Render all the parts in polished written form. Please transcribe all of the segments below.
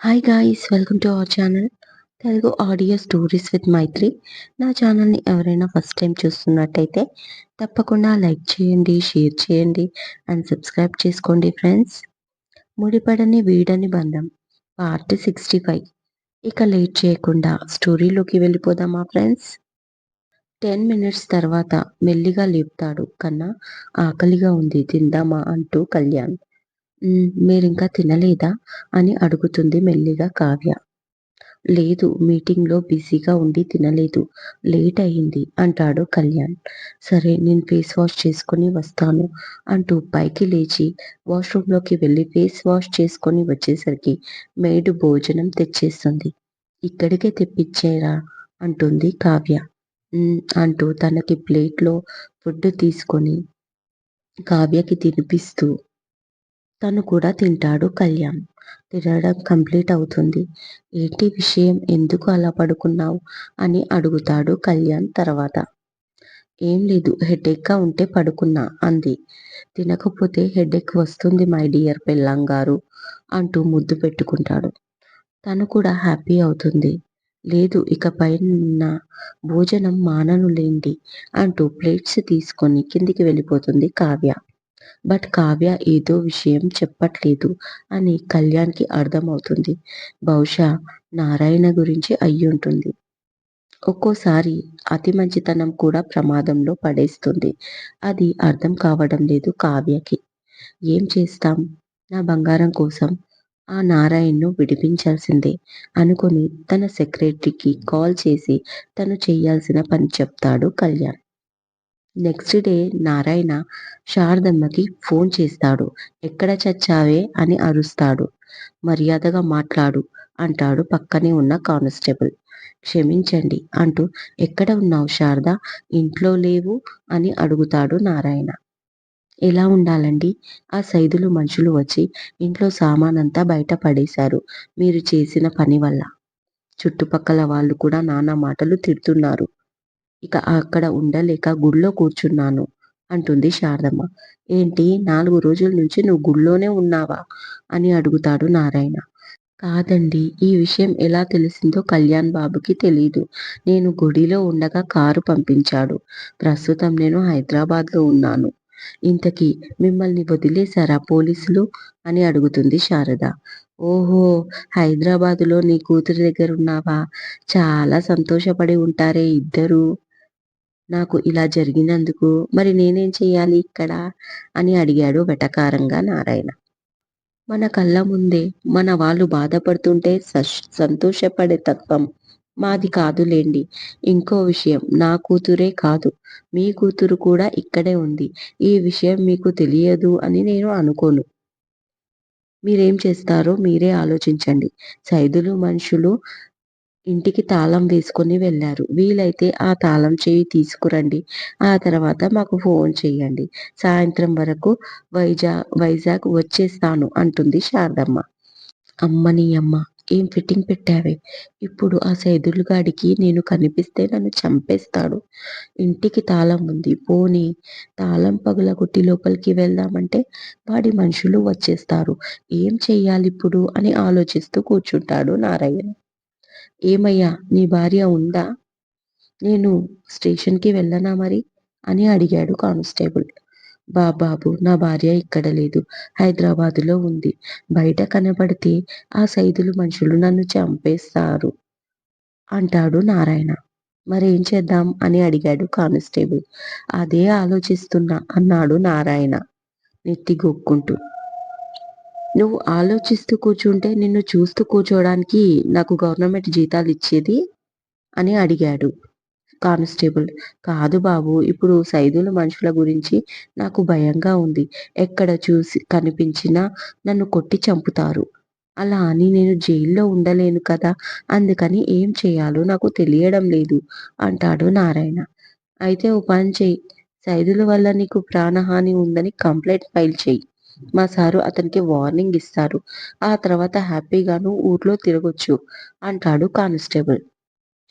Hi guys, welcome to our channel Telugu audio stories with Maithri. నా ఛానల్ని ఎవరైనా ఫస్ట్ టైం చూస్తున్నట్టయితే తప్పకుండా లైక్ చేయండి, షేర్ చేయండి అండ్ సబ్స్క్రైబ్ చేసుకోండి ఫ్రెండ్స్. ముడిపడని వీడని బంధం పార్ట్ 65. ఇక లేట్ చేయకుండా స్టోరీలోకి వెళ్ళిపోదామా ఫ్రెండ్స్. 10 మినిట్స్ తర్వాత మెల్లిగా లేపుతాడు కన్నా. ఆకలిగా ఉంది, తిందామా అంటూ కళ్యాణ్. మీరింకా తినలేదా అని అడుగుతుంది మెల్లిగా కావ్య. లేదు, మీటింగ్‌లో బిజీగా ఉండి తినలేదు. లేట్ అయింది అంటాడు కళ్యాణ్. సరే, నేను ఫేస్ వాష్ చేసుకొని వస్తాను అంటూ పైకి లేచి వాష్‌రూమ్‌లోకి వెళ్లి ఫేస్ వాష్ చేసుకొని వచ్చేసరికి మెయిడ్ భోజనం తెచ్చేస్తుంది. ఇక్కడికే తెప్పిచ్చేరా అంటుంది కావ్య. అంటూ తనకి ప్లేట్‌లో ఫుడ్ తీసుకొని కావ్యకి తినిపిస్తూ తను కూడా తింటాడు కళ్యాణ్. తినడం కంప్లీట్ అవుతుంది. ఏంటి విషయం, ఎందుకు అలా పడుకున్నావు అని అడుగుతాడు కళ్యాణ్ తర్వాత. ఏం లేదు, హెడేక్‌గా ఉంటే పడుకున్నా అంది. తినకపోతే హెడేక్ వస్తుంది మై డియర్ పెళ్ళాంగారు అంటూ ముద్దు పెట్టుకుంటాడు. తను కూడా హ్యాపీ అవుతుంది. లేదు, ఇకపైన భోజనం మాననులెండి అంటూ ప్లేట్స్ తీసుకొని కిందికి వెళ్ళిపోతుంది కావ్య. బట్ కావ్య ఏదో విషయం చెప్పట్లేదు అని కళ్యాణ్‌కి అర్థమవుతుంది. బహుశా నారాయణ గురించి అయ్యుంటుంది. ఒక్కోసారి అతి మంచితనం కూడా ప్రమాదంలో పడేస్తుంది. అది అర్థం కావడం లేదు కావ్యకి. ఏం చేస్తాం, నా బంగారం కోసం ఆ నారాయణ్‌ను విడిపించాల్సిందే అనుకుని తన సెక్రటరీకి కాల్ చేసి తను చెయ్యాల్సిన పని చెప్తాడు కళ్యాణ్. నెక్స్ట్ డే నారాయణ శారదమ్మకి ఫోన్ చేస్తాడు. ఎక్కడ చచ్చావే అని అరుస్తాడు. మర్యాదగా మాట్లాడు అంటాడు పక్కనే ఉన్న కానిస్టేబుల్. క్షమించండి అంటూ ఎక్కడ ఉన్నావు శారద, ఇంట్లో లేవు అని అడుగుతాడు నారాయణ. ఎలా ఉండాలండి, ఆ సైదులు మనుషులు వచ్చి ఇంట్లో సామానంతా బయట పడేశారు మీరు చేసిన పని వల్ల. చుట్టుపక్కల వాళ్ళు కూడా నానా మాటలు తిడుతున్నారు. ఇక అక్కడ ఉండలేక గుడిలో కూర్చున్నాను అంటుంది శారదమ్మ. ఏంటి, 4 రోజుల నుంచి నువ్వు గుడిలోనే ఉన్నావా అని అడుగుతాడు నారాయణ. కాదండి, ఈ విషయం ఎలా తెలిసిందో కళ్యాణ్ బాబుకి తెలీదు. నేను గుడిలో ఉండగా కారు పంపించాడు. ప్రస్తుతం నేను హైదరాబాద్‌లో ఉన్నాను. ఇంతకీ మిమ్మల్ని వదిలేశారా పోలీసులు అని అడుగుతుంది శారద. ఓహో, హైదరాబాదులో నీ కూతురి దగ్గరున్నావా? చాలా సంతోషపడి ఉంటారే ఇద్దరూ నాకు ఇలా జరిగినందుకు. మరి నేనేం చెయ్యాలి ఇక్కడ అని అడిగాడు వెటకారంగా నారాయణ. మన కళ్ళ ముందే మన వాళ్ళు బాధపడుతుంటే సంతోషపడే తత్వం మాది కాదులేండి. ఇంకో విషయం, నా కూతురే కాదు, మీ కూతురు కూడా ఇక్కడే ఉంది. ఈ విషయం మీకు తెలియదు అని నేను అనుకోను. మీరేం చేస్తారో మీరే ఆలోచించండి. సైదులు మనుషులు ఇంటికి తాళం వేసుకొని వెళ్లారు. వీలైతే ఆ తాళం చెవి తీసుకురండి. ఆ తర్వాత మాకు ఫోన్ చేయండి. సాయంత్రం వరకు వైజాగ్ వచ్చేస్తాను అంటుంది శారదమ్మ. అమ్మ! ఏం ఫిట్టింగ్ పెట్టావే! ఇప్పుడు ఆ సైదులుగాడికి నేను కనిపిస్తే నన్ను చంపేస్తాడు. ఇంటికి తాళం ఉంది. పోనీ తాళం పగలగొట్టి లోపలికి వెళ్దామంటే వాడి మనుషులు వచ్చేస్తారు. ఏం చెయ్యాలిప్పుడు అని ఆలోచిస్తూ కూర్చుంటాడు నారాయణ. ఏమయ్యా, నీ భార్య ఉందా? నేను స్టేషన్‌కి వెళ్ళనా మరి అని అడిగాడు కానిస్టేబుల్. బాబు, నా భార్య ఇక్కడ లేదు, హైదరాబాదులో ఉంది. బయట కనబడితే ఆ సైదులు మనుషులు నన్ను చంపేస్తారు అంటాడు నారాయణ. మరేం చేద్దాం అని అడిగాడు కానిస్టేబుల్. అదే ఆలోచిస్తున్నా అన్నాడు నారాయణ నెత్తి గోక్కుంటూ. నువ్వు ఆలోచిస్తూ కూర్చుంటే నిన్ను చూస్తూ కూర్చోడానికి నాకు గవర్నమెంట్ జీతాలిచ్చేది అని అడిగాడు కానిస్టేబుల్. కాదు బాబు, ఇప్పుడు సైదులు మనుషుల గురించి నాకు భయంగా ఉంది. ఎక్కడ చూసి కనిపించినా నన్ను కొట్టి చంపుతారు. అలా అని నేను జైల్లో ఉండలేను కదా, అందుకని ఏం చేయాలో నాకు తెలియడం లేదు అంటాడు నారాయణ. అయితే ఓ పని చెయ్యి, సైదుల వల్ల నీకు ప్రాణహాని ఉందని కంప్లైంట్ ఫైల్ చెయ్యి. మా సారు అతనికి వార్నింగ్ ఇస్తారు. ఆ తర్వాత హ్యాపీగాను ఊర్లో తిరగొచ్చు అంటాడు కానిస్టేబుల్.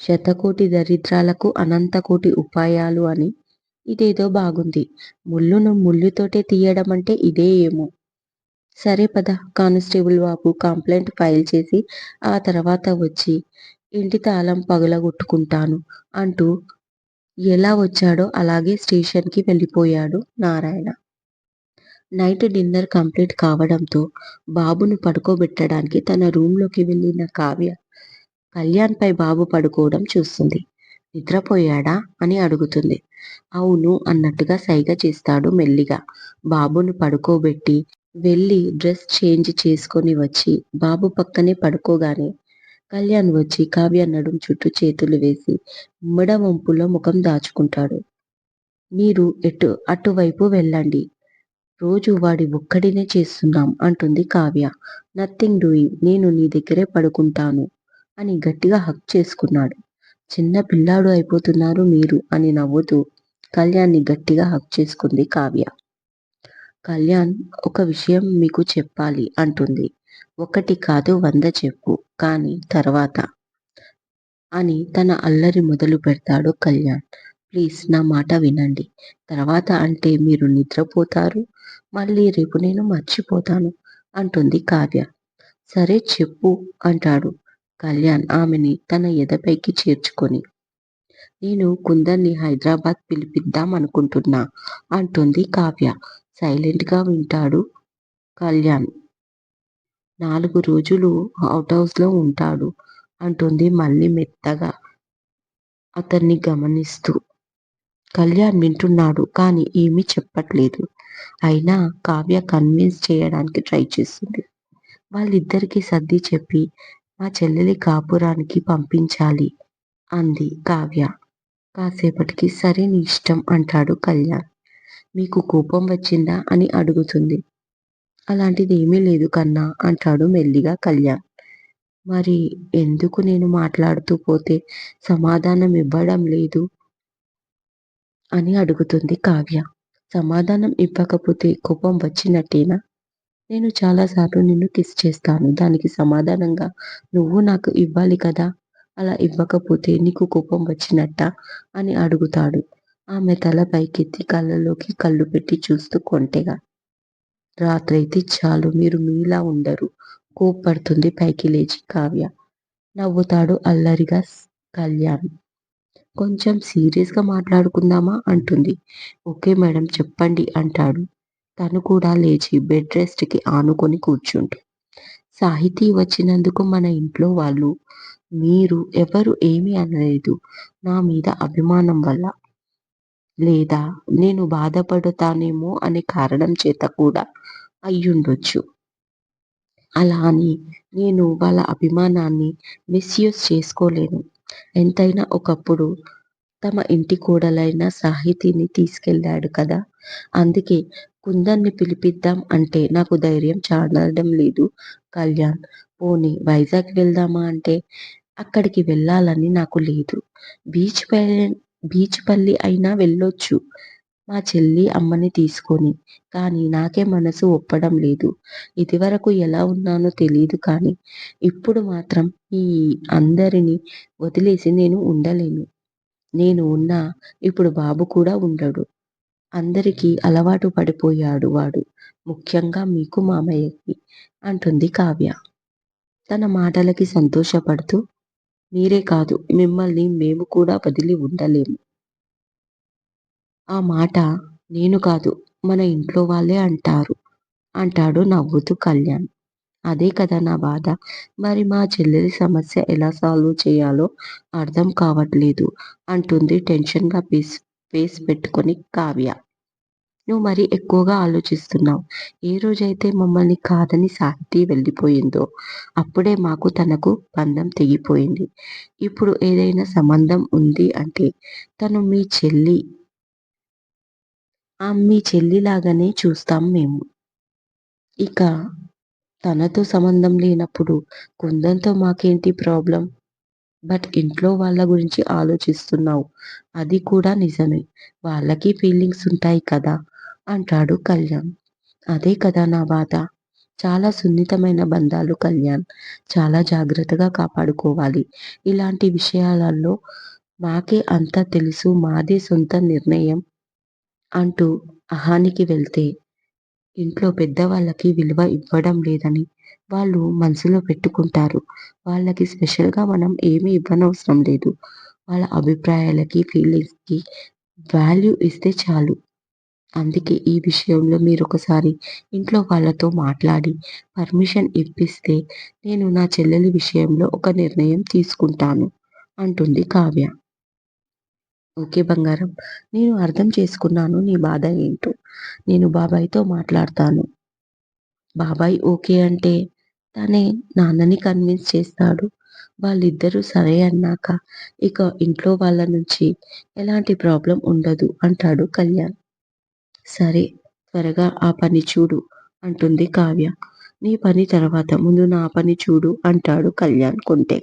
శతకోటి దరిద్రాలకు అనంతకోటి ఉపాయాలు అని ఇదేదో బాగుంది. ముల్లును ముల్లుతోటే తీయడం అంటే ఇదే ఏమో. సరే పద కానిస్టేబుల్ బాబు కంప్లైంట్ ఫైల్ చేసి ఆ తర్వాత వచ్చి ఇంటి తాళం పగలగొట్టుకుంటాను అంటూ ఎలా వచ్చాడో అలాగే స్టేషన్‌కి వెళ్ళిపోయాడు నారాయణ. నైట్ డిన్నర్ కంప్లీట్ కావడంతో బాబును పడుకోబెట్టడానికి తన రూమ్‌లోకి వెళ్ళిన కావ్య కళ్యాణ్‌పై బాబు పడుకోవడం చూస్తుంది. నిద్రపోయాడా? అని అడుగుతుంది. అవును అన్నట్టుగా సైగ చేస్తాడు మెల్లిగా. బాబును పడుకోబెట్టి వెళ్ళి డ్రెస్ చేంజ్ చేసుకొని వచ్చి బాబు పక్కనే పడుకోగానే కళ్యాణ్ వచ్చి కావ్య నడుం చుట్టూ చేతులు వేసి మెడ వంపులో ముఖం దాచుకుంటాడు. మీరు అటువైపు వెళ్ళండి. రోజు వాడి ఒక్కడినే చేస్తున్నాం అంటుంది కావ్య. నథింగ్ డూయింగ్ నేను నీ దగ్గరే పడుకుంటాను అని గట్టిగా హగ్ చేసుకున్నాడు. చిన్న పిల్లాడు అయిపోతున్నారు మీరు అని నవ్వుతూ కళ్యాణ్‌ని గట్టిగా హగ్ చేసుకుంది కావ్య. కళ్యాణ్ ఒక విషయం మీకు చెప్పాలి అంటుంది. ఒకటి కాదు 100 చెప్పు. కానీ తర్వాత అని తన అల్లరి మొదలు పెడతాడు కళ్యాణ్. ప్లీజ్ నా మాట వినండి. తర్వాత అంటే మీరు నిద్రపోతారు. మళ్ళీ రేపు నేను మర్చిపోతాను అంటుంది కావ్య. సరే చెప్పు అంటాడు కళ్యాణ్ ఆమెని తన ఎదపైకి చేర్చుకొని. నేను కుందన్ని హైదరాబాద్ పిలిపిద్దాం అనుకుంటున్నా అంటుంది కావ్య. సైలెంట్ గా వింటాడు కళ్యాణ్. 4 రోజులు ఔట్ హౌస్ లో ఉంటాడు అంటుంది మళ్ళీ మెత్తగా అతన్ని గమనిస్తూ. కళ్యాణ్ వింటున్నాడు కానీ ఏమీ చెప్పట్లేదు. అయినా కావ్య కన్విన్స్ చేయడానికి ట్రై చేస్తుంది. వాళ్ళిద్దరికీ సర్ది చెప్పి మా చెల్లెలి కాపురానికి పంపించాలి అంది కావ్య. కాసేపటికి సరే నీ ఇష్టం అంటాడు కళ్యాణ్. మీకు కోపం వచ్చిందా అని అడుగుతుంది. అలాంటిదేమీ లేదు కన్నా అంటాడు మెల్లిగా కళ్యాణ్. మరి ఎందుకు నేను మాట్లాడుతూ పోతే సమాధానం ఇవ్వడం లేదు అని అడుగుతుంది కావ్య. సమాధానం ఇవ్వకపోతే కోపం వచ్చినట్టేనా? నేను చాలా సార్లు నిన్ను కిస్ చేస్తాను. దానికి సమాధానంగా నువ్వు నాకు ఇవ్వాలి కదా! అలా ఇవ్వకపోతే నీకు కోపం వచ్చినట్టా? అని అడుగుతాడు. ఆమె తల పైకెత్తి కళ్ళలోకి కళ్ళు పెట్టి చూస్తూ కొంటెగా. రాత్రైతే చాలు మీరు మీలా ఉండరు కోప్పడుతుంది పైకి లేచి కావ్య. నవ్వుతాడు అల్లరిగా కళ్యాణ్. కొంచెం సీరియస్‌గా మాట్లాడుకుందామా అంటుంది. ఓకే మేడం చెప్పండి అంటాడు. తను కూడా లేచి బెడ్ రెస్ట్‌కి ఆనుకొని కూర్చుంటూ. సాహితీ వచ్చినందుకు మన ఇంట్లో వాళ్ళు, మీరు ఎవరు ఏమీ అనలేదు. నా మీద అభిమానం వల్ల. లేదా నేను బాధపడతానేమో అనే కారణం చేత కూడా అయ్యుండొచ్చు. అలా అని నేను వాళ్ళ అభిమానాన్ని మిస్‌యూజ్ చేసుకోలేను. ఎంతైనా ఒకప్పుడు తమ ఇంటి కోడలైన సాహితీని తీసుకెళ్ళాడు కదా! అందుకే కుందన్ని పిలిపిద్దాం అంటే నాకు ధైర్యం చాలడం లేదు కళ్యాణ్. పోనీ వైజాగ్ వెళ్దామా అంటే అక్కడికి వెళ్ళాలని నాకు లేదు. బీచ్ పై బీచ్ పల్లి అయినా వెళ్ళొచ్చు. మా చెల్లి, అమ్మని తీసుకొని. కానీ నాకే మనసు ఒప్పడం లేదు. ఇదివరకు ఎలా ఉన్నానో తెలీదు కానీ ఇప్పుడు మాత్రం ఈ అందరిని వదిలేసి నేను ఉండలేను. నేను ఉన్నా ఇప్పుడు బాబు కూడా ఉండడు. అందరికీ అలవాటు పడిపోయాడు వాడు. ముఖ్యంగా మీకు మామయ్యకి అంటుంది కావ్య. తన మాటలకి సంతోషపడుతూ మీరే కాదు మిమ్మల్ని మేము కూడా వదిలి ఉండలేము. ఆ మాట నేను కాదు మన ఇంట్లో వాళ్ళే అంటారు అంటాడు నవ్వుతూ కళ్యాణ్. అదే కదా నా బాధ. మరి మా చెల్లెలి సమస్య ఎలా సాల్వ్ చేయాలో అర్థం కావట్లేదు అంటుంది టెన్షన్‌గా ఫేస్ పెట్టుకొని కావ్య. నువ్వు మరీ ఎక్కువగా ఆలోచిస్తున్నావు. ఏ రోజైతే మమ్మల్ని కాదని సాహితీ వెళ్ళిపోయిందో అప్పుడే మాకు తనకు బంధం తెగిపోయింది. ఇప్పుడు ఏదైనా సంబంధం ఉంది అంటే తను మీ చెల్లిలాగానే చూస్తాం మేము. ఇక తనతో సంబంధం లేనప్పుడు కుందన్‌తో మాకేంటి ప్రాబ్లమ్? బట్ ఇంట్లో వాళ్ళ గురించి ఆలోచిస్తున్నావు. అది కూడా నిజమే. వాళ్ళకి ఫీలింగ్స్ ఉంటాయి కదా! అంటాడు కళ్యాణ్. అదే కదా నా బాధ. చాలా సున్నితమైన బంధాలు కళ్యాణ్. చాలా జాగ్రత్తగా కాపాడుకోవాలి. ఇలాంటి విషయాలలో మాకే అంతా తెలుసు మాదే సొంత నిర్ణయం అంటూ అహానికి వెళ్తే ఇంట్లో పెద్దవాళ్ళకి విలువ ఇవ్వడం లేదని వాళ్ళు మనసులో పెట్టుకుంటారు. వాళ్ళకి స్పెషల్‌గా మనం ఏమి ఇవ్వనవసరం లేదు. వాళ్ళ అభిప్రాయాలకి, ఫీలింగ్స్‌కి వాల్యూ ఇస్తే చాలు. అందుకే ఈ విషయంలో మీరొకసారి ఇంట్లో వాళ్ళతో మాట్లాడి పర్మిషన్ ఇప్పిస్తే నేను నా చెల్లెలి విషయంలో ఒక నిర్ణయం తీసుకుంటాను అంటుంది కావ్య. ఓకే బంగారం. నేను అర్థం చేసుకున్నాను నీ బాధ ఏంటో. నేను బాబాయితో మాట్లాడతాను. బాబాయ్ ఓకే అంటే తనే నాన్నని కన్విన్స్ చేస్తాడు. వాళ్ళిద్దరూ సరే అన్నాక ఇక ఇంట్లో వాళ్ళ నుంచి ఎలాంటి ప్రాబ్లమ్ ఉండదు అంటాడు కళ్యాణ్. సరే త్వరగా ఆ పని చూడు అంటుంది కావ్య. నీ పని తర్వాత ముందు నా పని చూడు అంటాడు కళ్యాణ్ కొంటె.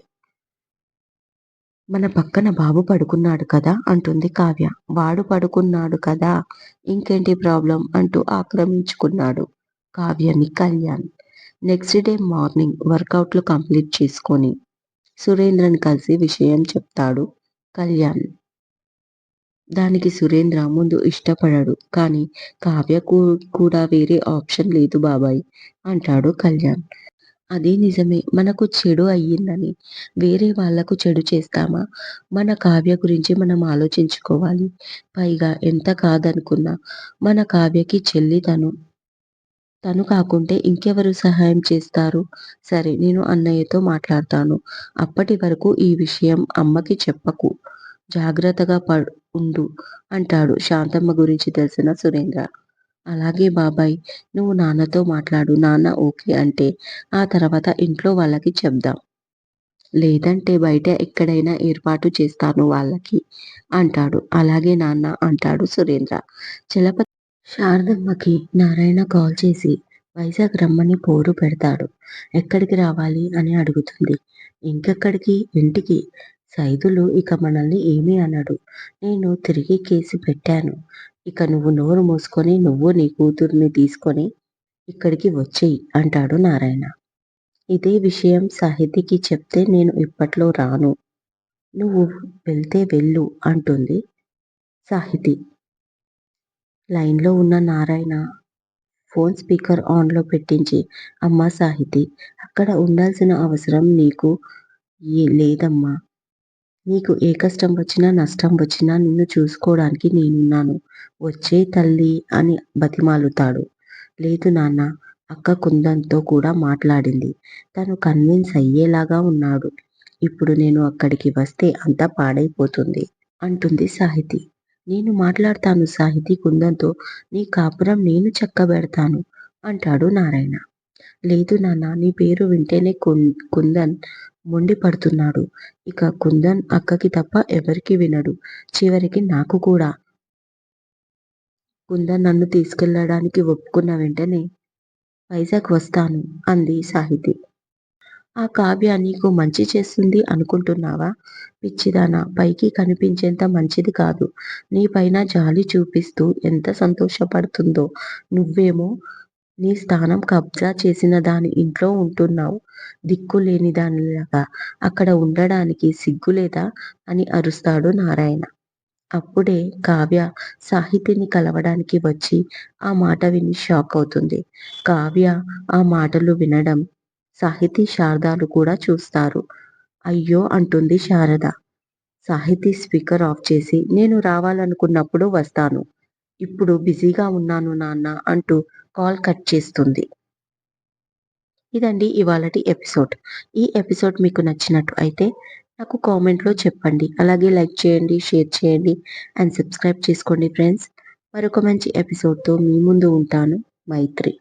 మన పక్కన బాబు పడుకున్నాడు కదా అంటుంది కావ్య. వాడు పడుకున్నాడు కదా ఇంకేంటి ప్రాబ్లమ్ అంటూ ఆక్రమించుకున్నాడు కావ్యని కళ్యాణ్. నెక్స్ట్ డే మార్నింగ్ వర్కౌట్లు కంప్లీట్ చేసుకొని సురేంద్రని కలిసి విషయం చెప్తాడు కళ్యాణ్. దానికి సురేంద్ర ముందు ఇష్టపడడు. కానీ కావ్యకు కూడా వేరే ఆప్షన్ లేదు బాబాయ్ అంటాడు కళ్యాణ్. అది నిజమే. మనకు చెడు అయ్యిందని వేరే వాళ్ళకు చెడు చేస్తామా? మన కావ్య గురించి మనం ఆలోచించుకోవాలి. పైగా ఎంత కాదనుకున్నా మన కావ్యకి చెల్లి తను. తను కాకుంటే ఇంకెవరు సహాయం చేస్తారు? సరే నేను అన్నయ్యతో మాట్లాడతాను. అప్పటి వరకు ఈ విషయం అమ్మకి చెప్పకు. జాగ్రత్తగా ఉండు అంటాడు శాంతమ్మ గురించి తెలిసిన సురేంద్ర. అలాగే బాబాయ్ నువ్వు నాన్నతో మాట్లాడు. నాన్న ఓకే అంటే ఆ తర్వాత ఇంట్లో వాళ్ళకి చెప్దాం. లేదంటే బయట ఎక్కడైనా ఏర్పాటు చేస్తాను వాళ్ళకి అంటాడు. అలాగే నాన్న అంటాడు సురేంద్ర. చలపతి శారదమ్మకి నారాయణ కాల్ చేసి వైజాగ్ రమ్మని పోరు పెడతాడు. ఎక్కడికి రావాలి అని అడుగుతుంది. ఇంకెక్కడికి ఇంటికి. సైదులు ఇక మనల్ని ఏమీ అనడు. నేను తిరిగి కేసు పెట్టాను. ఇక నువ్వు నోరు మూసుకొని నువ్వు నీ కూతుర్ని తీసుకొని ఇక్కడికి వచ్చెయి అంటాడు నారాయణ. ఇదే విషయం సాహితికి చెప్తే నేను ఇప్పట్లో రాను. నువ్వు వెళ్తే వెళ్ళు అంటుంది సాహితి. లైన్‌లో ఉన్న నారాయణ ఫోన్ స్పీకర్ ఆన్‌లో పెట్టించి అమ్మా సాహితీ! అక్కడ ఉండాల్సిన అవసరం నీకు లేదమ్మా. నీకు ఏ కష్టం వచ్చినా, నష్టం వచ్చినా నిన్ను చూసుకోడానికి నేనున్నాను. వచ్చేయ్ తల్లీ అని బతిమాలుతాడు. లేదు నాన్న అక్క కుందన్‌తో కూడా మాట్లాడింది. తను కన్విన్స్ అయ్యేలాగా ఉన్నాడు. ఇప్పుడు నేను అక్కడికి వస్తే అంతా పాడైపోతుంది అంటుంది సాహితి. నేను మాట్లాడతాను సాహితీ కుందన్‌తో. నీ కాపురం నేను చక్కబెడతాను అంటాడు నారాయణ. లేదు నాన్న నీ పేరు వింటేనే కుందన్ మొండి పడుతున్నాడు. ఇక కుందన్ అక్కకి తప్ప ఎవరికీ వినడు. చివరికి నాకు కూడా. కుందన్ నన్ను తీసుకెళ్ళడానికి ఒప్పుకున్న వెంటనే వైజాగ్ వస్తాను అంది సాహితి. ఆ కావ్య నీకు మంచి చేస్తుంది అనుకుంటున్నావా? పిచ్చిదానా పైకి కనిపించేంత మంచిది కాదు. నీ పైన జాలి చూపిస్తూ ఎంత సంతోషపడుతుందో. నువ్వేమో నీ స్థానం కబ్జా చేసిన దాని ఇంట్లో ఉంటున్నావు. దిక్కులేని దానిలాగా. అక్కడ ఉండడానికి సిగ్గులేదా? అని అరుస్తాడు నారాయణ. అప్పుడే కావ్య సాహితిని కలవడానికి వచ్చి ఆ మాట విని షాక్ అవుతుంది. కావ్య ఆ మాటలు వినడం సాహితీ, శారదాలు కూడా చూస్తారు. అయ్యో అంటుంది శారద. సాహితీ స్పీకర్ ఆఫ్ చేసి నేను రావాలనుకున్నప్పుడు వస్తాను. ఇప్పుడు బిజీగా ఉన్నాను నాన్న అంటూ కాల్ కట్ చేస్తుంది. ఇదండి ఇవాళటి ఎపిసోడ్. ఈ ఎపిసోడ్ మీకు నచ్చినట్టు అయితే నాకు కామెంట్‌లో చెప్పండి. అలాగే లైక్ చేయండి, షేర్ చేయండి అండ్ సబ్స్క్రైబ్ చేసుకోండి ఫ్రెండ్స్. మరొక మంచి ఎపిసోడ్‌తో మీ ముందు ఉంటాను. మైత్రి.